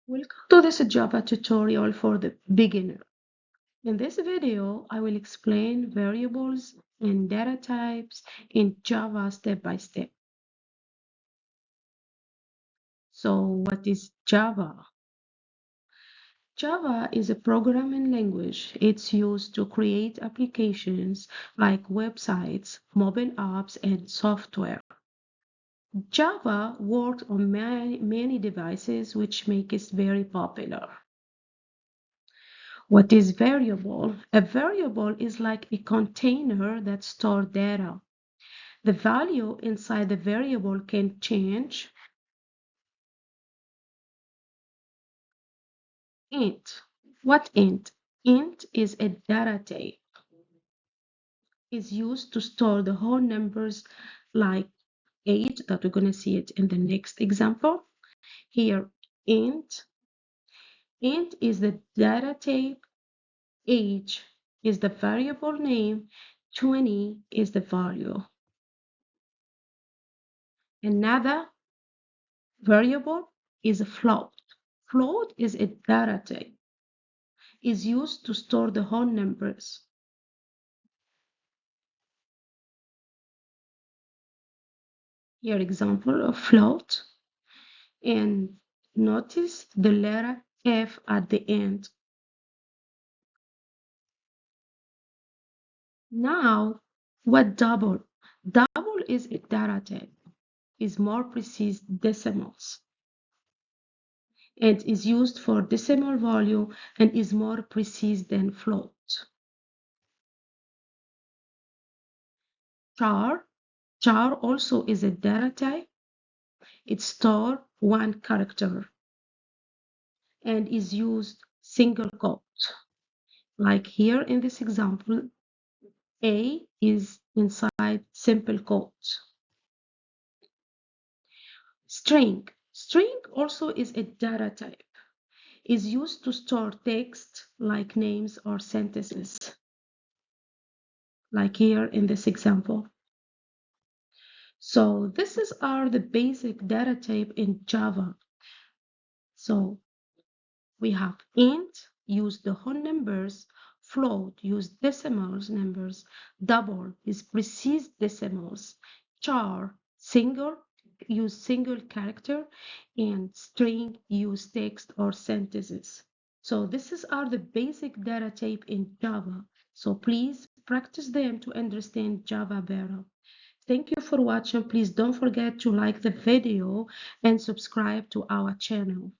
Welcome to this Java tutorial for the beginner. In this video, I will explain variables and data types in Java step by step. So, what is Java? Java is a programming language. It's used to create applications like websites, mobile apps, and software. Java works on many devices, which make it very popular. What is variable? A variable is like a container that stores data. The value inside the variable can change. Int. What int? Int is a data type. Is used to store the whole numbers like age that we're going to see it in the next example. Here, int. Int is the data type. Age is the variable name. 20 is the value. Another variable is a float. Float is a data type. Is used to store the whole numbers. Here example of float. And notice the letter F at the end. Now, what double? Double is a data type. Is more precise decimals. And is used for decimal value and is more precise than float. Char. Char also is a data type. It stores one character and is used single quote. Like here in this example, A is inside simple quote. String. String also is a data type. Is used to store text like names or sentences. Like here in this example. So this are the basic data type in Java. So we have int, use the whole numbers, float, use decimals numbers, double is precise decimals, char, single, use single character, and string, use text or sentences. So are the basic data type in Java. So please practice them to understand Java better. Thank you for watching. Please don't forget to like the video and subscribe to our channel.